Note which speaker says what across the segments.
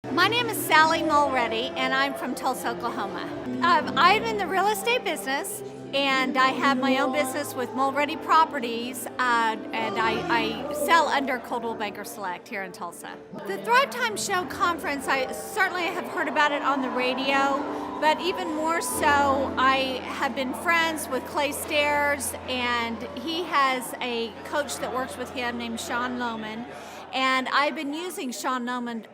Speaker 1: My name is Sally Mulready, and I'm from Tulsa, Oklahoma. I'm in the real estate business, and I have my own business with Mulready Properties, and I sell under Coldwell Banker Select here in Tulsa. The Thrivetime Show Conference, I certainly have heard about it on the radio, but even more so, I have been friends with Clay Stairs, and he has a coach that works with him named Sean Lohman. And I've been using Sean Lohman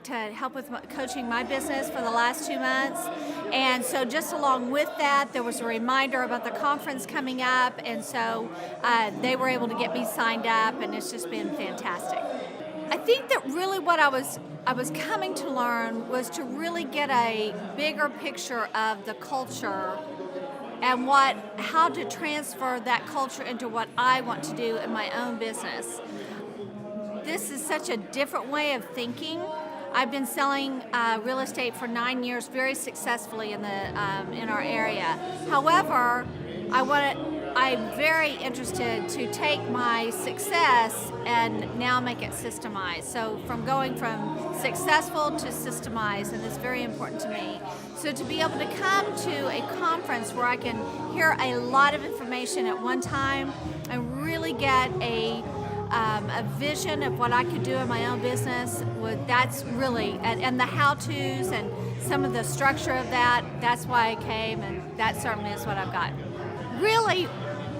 Speaker 1: to help with coaching my business for the last 2 months. And so just along with that, there was a reminder about the conference coming up. And so they were able to get me signed up, and it's just been fantastic. I think that really what I was coming to learn was to really get a bigger picture of the culture and how to transfer that culture into what I want to do in my own business. This is such a different way of thinking. I've been selling real estate for 9 years very successfully in our area. However, I'm very interested to take my success and now make it systemized. So from going from successful to systemized, and it's very important to me. So to be able to come to a conference where I can hear a lot of information at one time and really get a vision of what I could do in my own business, that's really, and the how-tos and some of the structure of that's why I came, and that certainly is what I've got. Really,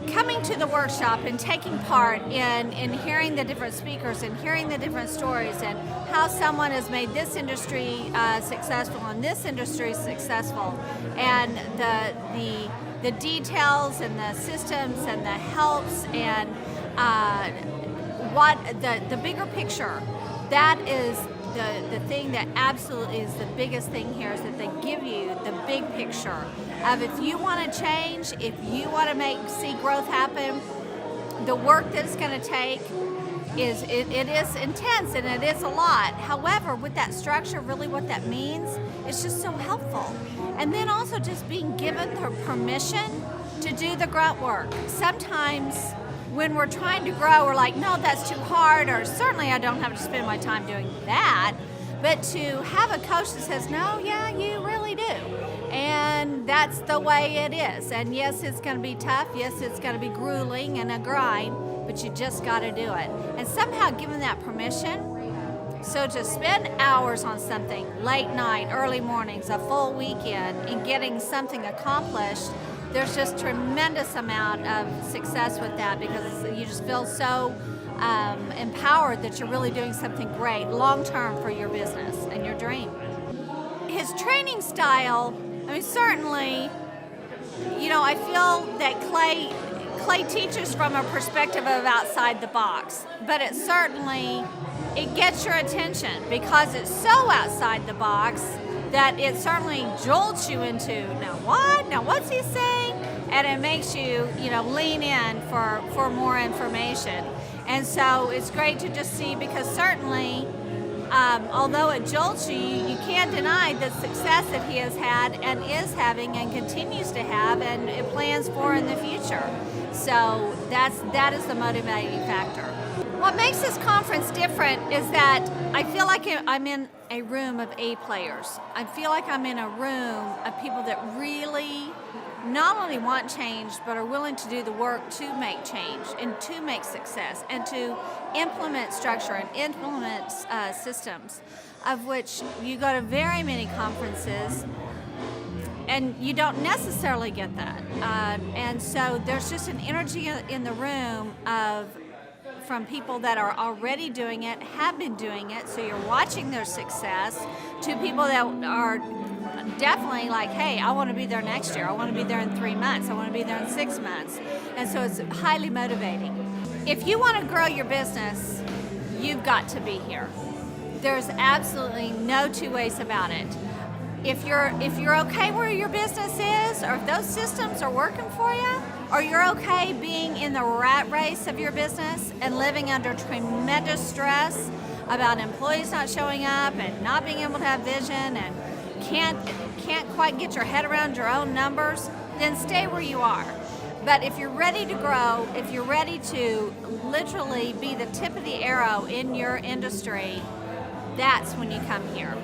Speaker 1: coming to the workshop and taking part in hearing the different speakers and hearing the different stories and how someone has made this industry successful and this industry successful, and the details and the systems and the helps and what the bigger picture, that is the thing that absolutely is the biggest thing here, is that they give you the big picture of if you want to change, if you want to see growth happen, the work that it's going to take is intense and it is a lot. However, with that structure, really what that means, it's just so helpful. And then also just being given the permission to do the grunt work. Sometimes when we're trying to grow, we're like, no, that's too hard, or certainly I don't have to spend my time doing that. But to have a coach that says, no, yeah, you really do. And that's the way it is. And yes, it's going to be tough. Yes, it's going to be grueling and a grind, but you just got to do it. And somehow given that permission, so to spend hours on something, late night, early mornings, a full weekend, and getting something accomplished, there's just tremendous amount of success with that, because you just feel so empowered that you're really doing something great long-term for your business and your dream. His training style, I mean, certainly, I feel that Clay teaches from a perspective of outside the box, but it gets your attention because it's so outside the box that it certainly jolts you into, now what's he saying? And it makes you, lean in for more information. And so it's great to just see, because certainly, although it jolts you, you can't deny the success that he has had and is having and continues to have and it plans for in the future. So that is the motivating factor. What makes this conference different is that I feel like I'm in a room of A players. I feel like I'm in a room of people that really not only want change, but are willing to do the work to make change and to make success and to implement structure and implement systems, of which you go to very many conferences and you don't necessarily get that. And so there's just an energy in the room from people that are already doing it, have been doing it, so you're watching their success, to people that are definitely like, hey, I want to be there next year, I want to be there in 3 months, I want to be there in 6 months. And so it's highly motivating. If you want to grow your business, you've got to be here. There's absolutely no two ways about it. If you're okay where your business is, or if those systems are working for you, or you're okay being in the rat race of your business and living under tremendous stress about employees not showing up and not being able to have vision and can't quite get your head around your own numbers, then stay where you are. But if you're ready to grow, if you're ready to literally be the tip of the arrow in your industry, that's when you come here.